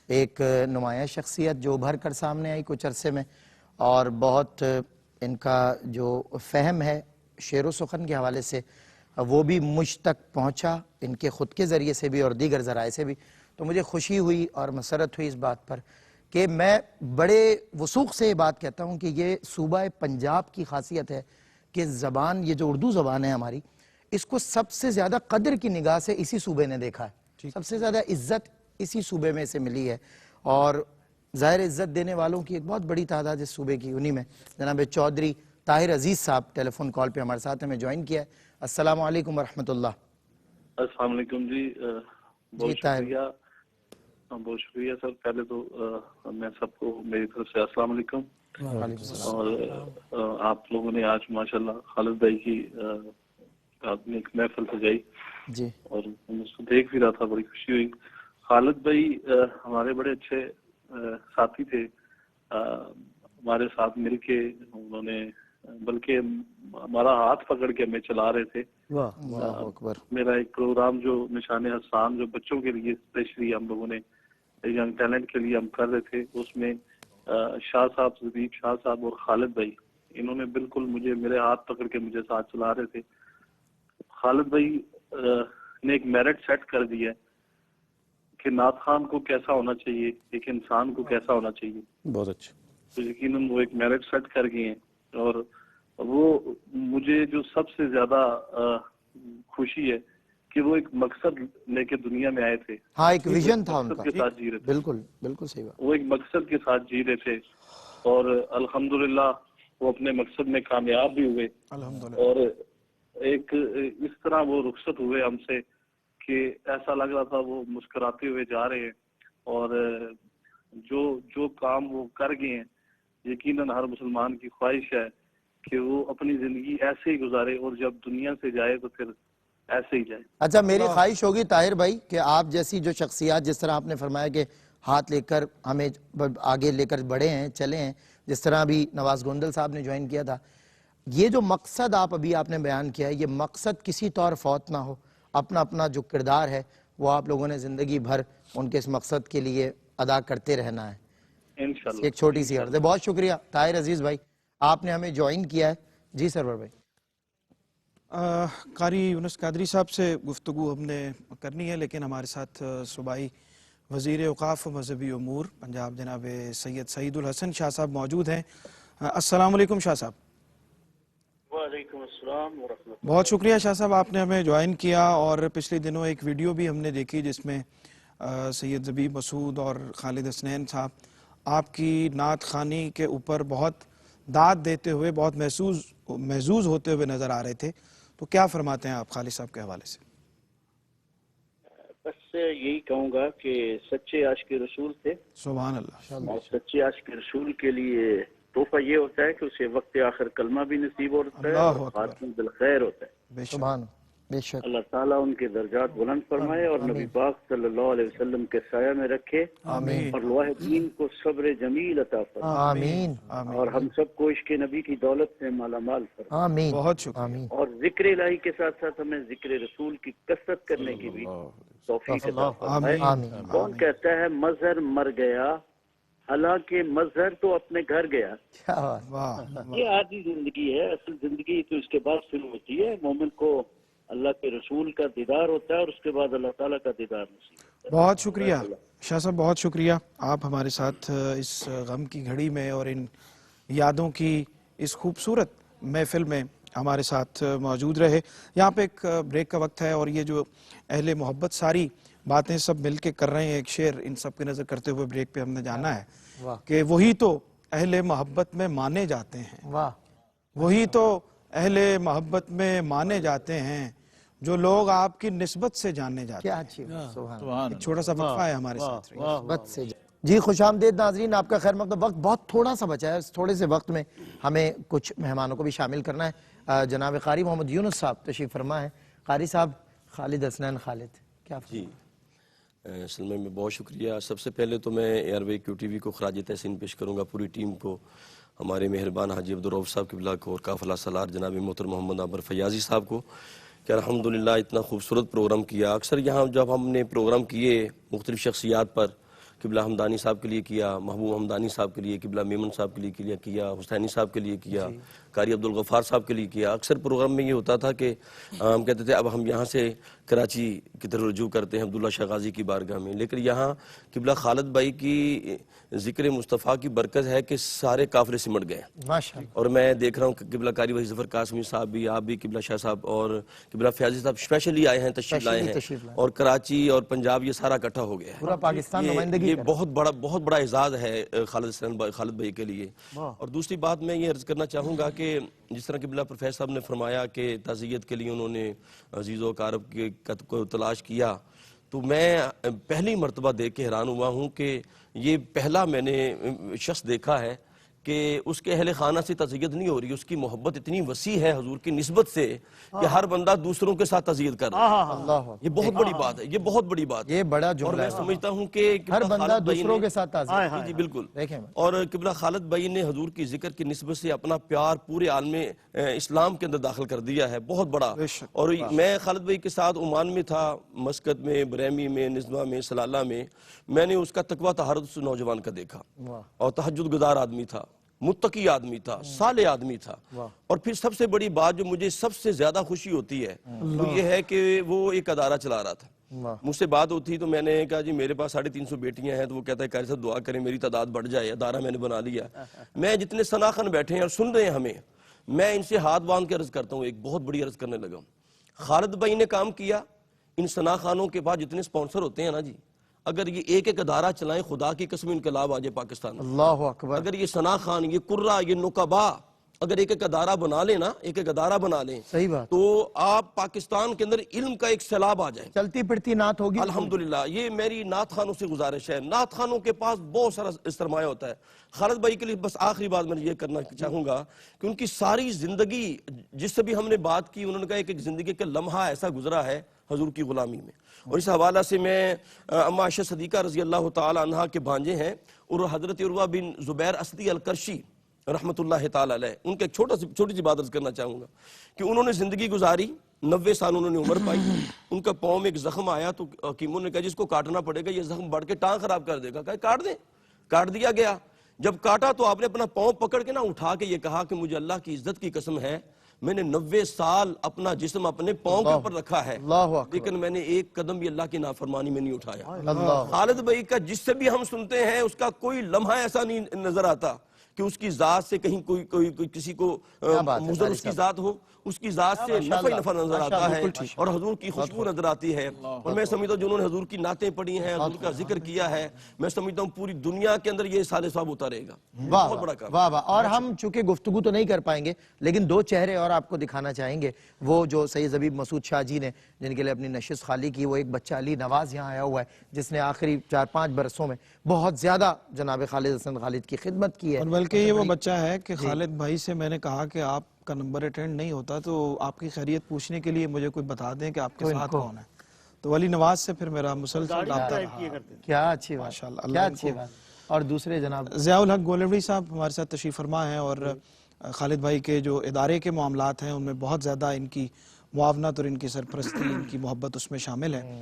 ایک نمایاں شخصیت جو ابھر کر سامنے آئی کچھ عرصے میں، اور بہت ان کا جو فہم ہے شعر و سخن کے حوالے سے وہ بھی مجھ تک پہنچا، ان کے خود کے ذریعے سے بھی اور دیگر ذرائع سے بھی. تو مجھے خوشی ہوئی اور مسرت ہوئی اس بات پر کہ میں بڑے وثوق سے یہ بات کہتا ہوں کہ یہ صوبہ پنجاب کی خاصیت ہے کہ زبان، یہ جو اردو زبان ہے ہماری، اس کو سب سے زیادہ قدر کی نگاہ سے اسی صوبے نے دیکھا ہے، سب سے زیادہ عزت اسی صوبے میں سے ملی ہے. اور ظاہر عزت دینے والوں کی ایک بہت بڑی تعداد اس صوبے کی، انہی میں جناب چودھری طاہر عزیز صاحب ٹیلی فون کال پہ ہمارے ساتھ ہمیں جوائن کیا ہے. السلام علیکم ورحمۃ اللہ. السلام علیکم جی، بہت شکریہ سر. پہلے تو میں سب کو میری طرف سے السلام علیکم. اور آپ لوگوں نے آج ماشاءاللہ خالد بھائی کی آپ نے ایک محفل سجائی جی، اور میں اس کو دیکھ بھی رہا تھا، بڑی خوشی ہوئی. خالد بھائی ہمارے بڑے اچھے ساتھی تھے، ہمارے ساتھ مل کے انہوں نے بلکہ ہمارا ہاتھ پکڑ کے ہمیں چلا رہے تھے. اللہ اکبر. میرا ایک پروگرام جو نشان حسان جو بچوں کے لیے اسپیشلی ہم لوگوں نے ینگ ٹیلنٹ کے لیے ہم کر رہے تھے، اس میں شاہ صاحب، زبیب شاہ صاحب اور خالد بھائی انہوں نے بالکل مجھے میرے ہاتھ پکڑ کے مجھے ساتھ چلا رہے تھے. خالد بھائی نے ایک میرٹ سیٹ کر دیا ہے کہ نعت خان کو کیسا ہونا چاہیے، ایک انسان کو کیسا ہونا چاہیے. بہت اچھا. تو یقیناً وہ ایک میرٹ سیٹ کر گئے ہیں، اور وہ مجھے جو سب سے زیادہ خوشی ہے کہ وہ ایک مقصد لے کے دنیا میں آئے تھے. ہاں، ایک ویژن تھا ان کا، کے ساتھ جی رہے تھے. بالکل بالکل صحیح بات. وہ ایک مقصد کے ساتھ جی رہے تھے، اور الحمدللہ وہ اپنے مقصد میں کامیاب بھی ہوئے. اور ایک اس طرح وہ رخصت ہوئے ہم سے کہ ایسا لگ رہا تھا وہ مسکراتے ہوئے جا رہے ہیں. اور جو کام وہ کر گئے ہیں، یقیناً ہر مسلمان کی خواہش ہے کہ وہ اپنی زندگی ایسے ہی گزارے، اور جب دنیا سے جائے تو پھر ایسے ہی جائے. اچھا، میری خواہش ہوگی طاہر بھائی کہ آپ جیسی جو شخصیات، جس طرح آپ نے فرمایا کہ ہاتھ لے کر ہمیں آگے لے کر بڑھے ہیں، چلے ہیں، جس طرح بھی نواز گوندل صاحب نے جوائن کیا تھا، یہ جو مقصد آپ نے بیان کیا ہے، یہ مقصد کسی طور فوت نہ ہو. اپنا جو کردار ہے وہ آپ لوگوں نے زندگی بھر ان کے اس مقصد کے لیے ادا کرتے رہنا ہے. انشاءاللہ. ایک چھوٹی سی عرض ہے. بہت شکریہ طاہر عزیز بھائی, آپ نے ہمیں جوائن کیا ہے. جی سرور بھائی. قاری یونس قادری صاحب سے گفتگو ہم نے کرنی ہے, لیکن ہمارے ساتھ صوبائی وزیر اوقاف و مذہبی امور پنجاب جناب سید سعید الحسن شاہ صاحب موجود ہیں. السلام علیکم شاہ صاحب. وعلیکم السلام ورحمۃ اللہ. بہت شکریہ شاہ صاحب, آپ نے ہمیں جوائن کیا, اور پچھلے دنوں ایک ویڈیو بھی ہم نے دیکھی جس میں سید زبیب مسعود اور خالد حسنین صاحب آپ کی نعت خوانی کے اوپر بہت داد دیتے ہوئے, بہت محظوظ ہوتے ہوئے نظر آ رہے تھے. تو کیا فرماتے ہیں آپ خالد صاحب کے حوالے سے؟ بس یہی کہوں گا کہ سچے عاشق رسول تھے. سبحان اللہ. اور سچے عاشق رسول کے لیے تحفہ یہ ہوتا ہے کہ اسے وقت آخر کلمہ بھی نصیب ہوتا ہے اور خاتمہ بالخیر ہوتا ہے. سبحان بے شک. اللہ تعالیٰ ان کے درجات بلند فرمائے اور نبی پاک صلی اللہ علیہ وسلم کے سایہ میں رکھے, اور لوح دین کو صبر جمیل عطا فرمائے. آمین. اور ہم سب کو عشق نبی کی دولت سے مالا مال فرمائے. آمین. بہت شکریہ. اور ذکر الہی کے ساتھ ساتھ ہمیں ذکر رسول کی کثرت کرنے کی بھی توفیق عطا فرمائے. کون کہتا ہے مظہر مر گیا حالانکہ مظہر تو اپنے گھر گیا. یہ آدھی زندگی ہے, اصل زندگی تو اس کے بعد شروع ہوتی ہے. مومن کو اللہ کے رسول کا دیدار ہوتا ہے اور اس کے بعد اللہ تعالیٰ کا دیدار نصیب ہوتا ہے. بہت شکریہ شاہ صاحب, بہت شکریہ. آپ ہمارے ساتھ اس غم کی گھڑی میں اور ان یادوں کی اس خوبصورت محفل میں ہمارے ساتھ موجود رہے. یہاں پہ ایک بریک کا وقت ہے, اور یہ جو اہل محبت ساری باتیں سب مل کے کر رہے ہیں, ایک شعر ان سب کے نظر کرتے ہوئے بریک پہ ہم نے جانا ہے کہ وہی تو اہل محبت میں مانے جاتے ہیں, وہی تو اہل محبت میں مانے جاتے ہیں جو لوگ آپ کی نسبت سے جاننے جاتے ہیں. ایک چھوٹا سا وقفہ ہے ہمارے ساتھ. جی خوش آمدید ناظرین, آپ کا خیر مقدم. وقت بہت تھوڑا سا بچا ہے, اس تھوڑے سے وقت میں ہمیں کچھ مہمانوں کو بھی شامل کرنا ہے. جناب قاری محمد یونس صاحب تشریف فرما ہے. قاری صاحب, خالد حسنین خالد کیا جی سلمہ میں بہت شکریہ. سب سے پہلے تو میں ایئر وے کیو ٹی وی کو خراج تحسین پیش کروں گا, پوری ٹیم کو, ہمارے مہربان حاجی عبدالرؤف صاحب قبلہ کو, اور قافلہ سالار جناب محترم محمد عابر فیاضی صاحب کو کہ الحمدللہ اتنا خوبصورت پروگرام کیا. اکثر یہاں جب ہم نے پروگرام کیے مختلف شخصیات پر, قبلہ حمدانی صاحب کے لیے کیا, محبوب حمدانی صاحب کے لیے, قبلہ میمن صاحب کے لیے کیا, حسینی صاحب کے لیے کیا, قاری عبدالغفار صاحب کے لیے کیا. اکثر پروگرام میں یہ ہوتا تھا کہ ہم کہتے تھے اب ہم یہاں سے کراچی کی طرف رجوع کرتے ہیں عبداللہ شاہ غازی کی بارگاہ میں, لیکن یہاں قبلہ خالد بھائی کی ذکر مصطفیٰ کی برکت ہے کہ سارے قافلے سمٹ گئے ماشاءاللہ. اور میں دیکھ رہا ہوں کہ قبلہ قاری وحید ظفر قاسمی صاحب بھی, آپ بھی, قبلہ شاہ صاحب اور قبلہ فیاضی صاحب اسپیشلی آئے ہیں, تشریف لائے ہیں, اور کراچی اور پنجاب یہ سارا اکٹھا ہو گیا ہے. پورا پاکستان نمائندگی, یہ بہت بڑا اعزاز ہے خالد بھائی کے لیے. اور دوسری بات میں یہ عرض کرنا چاہوں گا کہ جس طرح قبلہ پروفیسر صاحب نے فرمایا کہ تعزیت کے لیے انہوں نے عزیز و اقارب کے قد کو تلاش کیا, تو میں پہلی مرتبہ دیکھ کے حیران ہوا ہوں کہ یہ پہلا میں نے شخص دیکھا ہے کہ اس کے اہل خانہ سے تعزیت نہیں ہو رہی, اس کی محبت اتنی وسیع ہے حضور کی نسبت سے کہ ہر بندہ دوسروں کے ساتھ تعزیت کر رہا ہے. یہ بہت بڑی بات ہے, یہ بہت بڑی بات ہے, یہ بڑا جملہ ہے. اور میں سمجھتا ہوں کہ ہر بندہ دوسروں کے ساتھ تعزیت. جی بالکل. اور قبلہ خالد بھائی نے حضور کی ذکر کی نسبت سے اپنا پیار پورے عالم اسلام کے اندر داخل کر دیا ہے, بہت بڑا. اور میں خالد بھائی کے ساتھ عمان میں تھا, مسقط میں, بریمی میں, نزوہ میں, سلالہ میں نے اس کا تقویٰ طہارت اس نوجوان کا دیکھا, اور تہجد گزار آدمی تھا, متقی آدمی تھا, صالح آدمی تھا. اور پھر سب سے بڑی بات جو مجھے سب سے زیادہ خوشی ہوتی ہے وہ یہ ہے کہ وہ ایک ادارہ چلا رہا تھا. مجھ سے بات ہوتی تو میں نے کہا جی میرے پاس 350 بیٹیاں ہیں, تو وہ کہتا ہے قاری صاحب دعا کریں میری تعداد بڑھ جائے, ادارہ میں نے بنا لیا. میں جتنے ثناخن بیٹھے ہیں اور سن رہے ہیں ہمیں, میں ان سے ہاتھ باندھ کے عرض کرتا ہوں, ایک بہت بڑی عرض کرنے لگا ہوں. خالد بھائی نے کام کیا, ان ثناخانوں کے بعد جتنے سپانسر ہوتے ہیں نا جی, اگر یہ ایک ادارہ چلائیں, خدا کی قسم انقلاب آ جائے پاکستان میں. اللہ اکبر. اگر یہ ثنا خان, یہ قرہ, یہ نقبا اگر ایک ادارہ بنا لیں نا, ایک ادارہ بنا لیں, صحیح بات, تو آپ پاکستان کے اندر علم کا ایک سیلاب آ جائے, چلتی پھرتی نعت ہوگی. الحمدللہ. یہ میری نعت خانوں سے گزارش ہے, نعت خانوں کے پاس بہت سارا سرمایہ ہوتا ہے. خالد بھائی کے لیے بس آخری بات میں یہ کرنا چاہوں گا کہ ان کی ساری زندگی جس سے بھی ہم نے بات کی, انہوں نے کہا کہ زندگی کا لمحہ ایسا گزرا ہے حضور کی غلامی میں. اور اس حوالہ سے میں اما عائشہ صدیقہ رضی اللہ تعالی عنہا کے بھانجے ہیں, اور حضرت عروہ بن زبیر اسدی القرشی رحمت اللہ تعالی علیہ, ان کے چھوٹی سی بات عرض کرنا چاہوں گا کہ انہوں نے زندگی گزاری 90 سال انہوں نے عمر پائی. ان کا پاؤں میں ایک زخم آیا تو حکیموں نے کہا جس کو کاٹنا پڑے گا، یہ زخم بڑھ کے ٹانگ خراب کر دے گا. کہا کاٹ دیں. کاٹ دیا گیا. جب کاٹا تو آپ نے اپنا پاؤں پکڑ کے اٹھا کے یہ کہا کہ مجھے اللہ کی عزت کی قسم ہے، میں نے 90 سال اپنا جسم اپنے پاؤں کے اوپر رکھا ہے، لیکن میں نے ایک قدم بھی اللہ کی نافرمانی میں نہیں اٹھایا. خالد بھائی کا جس سے بھی ہم سنتے ہیں اس کا کوئی لمحہ ایسا نہیں نظر آتا کہ اس کی ذات سے کہیں کوئی کسی کو مضر اس کی ذات ہو. اس کی ذات سے نفع ہی نفع نظر آتا ہے اور حضور کی خوشبو نظر آتی ہے. اور میں سمجھتا ہوں جنہوں نے حضور کی نعتیں پڑھی ہیں، حضور کا ذکر کیا ہے، میں سمجھتا ہوں پوری دنیا کے اندر یہ سارے ثواب ہوتا رہے گا. بہت بڑا کام. واہ واہ. اور ہم چونکہ گفتگو تو نہیں کر پائیں گے لیکن 2 چہرے اور آپ کو دکھانا چاہیں گے. وہ جو سید زبیب مسعود شاہ جی نے جن کے لیے اپنی نشست خالی کی، وہ ایک بچہ علی نواز یہاں آیا ہوا ہے جس نے آخری 4-5 برسوں میں بہت زیادہ جناب خالد حسن خالد کی خدمت کی ہے. اور بلکہ یہ وہ بچہ ہے کہ خالد بھائی سے میں نے کہا کہ آپ کا نمبر اٹینڈ نہیں ہوتا تو آپ کی خیریت پوچھنے کے لیے مجھے کوئی بتا دیں کہ آپ کے ساتھ کون ہے. تو علی نواز سے پھر میرا مسلسل رابطہ رہا. کیا اچھی بات، کیا اچھی بات. اور دوسرے جناب ضیاء الحق گولوی صاحب ہمارے ساتھ تشریف فرما ہیں، اور خالد بھائی کے جو ادارے کے معاملات ہیں ان میں بہت زیادہ ان کی معاونت اور ان کی سرپرستی، ان کی محبت اس میں شامل ہے.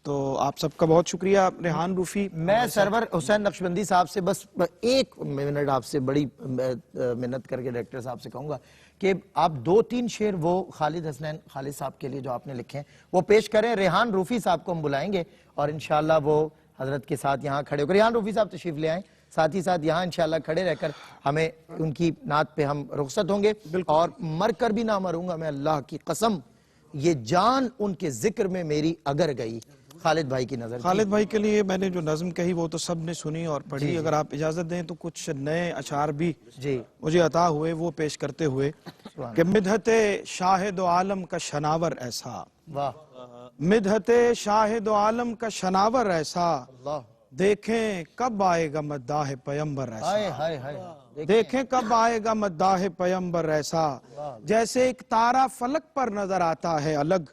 تو آپ سب کا بہت شکریہ. ریحان روفی، میں سرور حسین نقشبندی صاحب سے بس 1 منٹ آپ سے بڑی منت کر کے ڈائریکٹر صاحب سے کہوں گا کہ آپ 2-3 شعر وہ خالد حسنین خالد صاحب کے لیے جو آپ نے لکھے ہیں وہ پیش کریں. ریحان روفی صاحب کو ہم بلائیں گے اور انشاءاللہ وہ حضرت کے ساتھ یہاں کھڑے ہو کر، ریحان روفی صاحب تشریف لے آئیں، ساتھ ہی ساتھ یہاں انشاءاللہ کھڑے رہ کر ہمیں ان کی نعت پہ ہم رخصت ہوں گے. اور مر کر بھی نہ مروں گا میں اللہ کی قسم، یہ جان ان کے ذکر میں میری اگر گئی. خالد بھائی کی نظر. خالد بھائی کے لیے میں نے جو نظم کہی وہ تو سب نے سنی اور پڑھی. اگر آپ اجازت دیں تو کچھ نئے اشعار بھی مجھے عطا ہوئے وہ پیش کرتے ہوئے کہ مدحت شاہد و عالم کا شناور ایسا، مدحت شاہد و عالم کا شناور ایسا، دیکھیں کب آئے گا مداح پیمبر ایسا، دیکھیں کب آئے گا مداح پیمبر ایسا، جیسے ایک تارا فلک پر نظر آتا ہے الگ،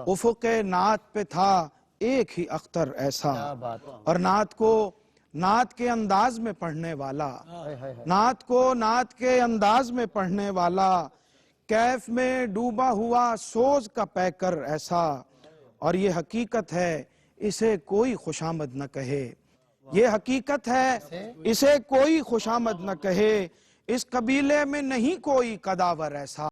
افق نعت پہ تھا ایک ہی اختر ایسا. اور نعت کو نعت کے انداز میں پڑھنے والا، نعت کو نعت کے انداز میں پڑھنے والا، کیف میں ڈوبا ہوا سوز کا پیکر ایسا. اور یہ حقیقت ہے اسے کوئی خوشامد نہ کہے، یہ حقیقت ہے اسے کوئی خوشامد نہ کہے، اس قبیلے میں نہیں کوئی قداور ایسا.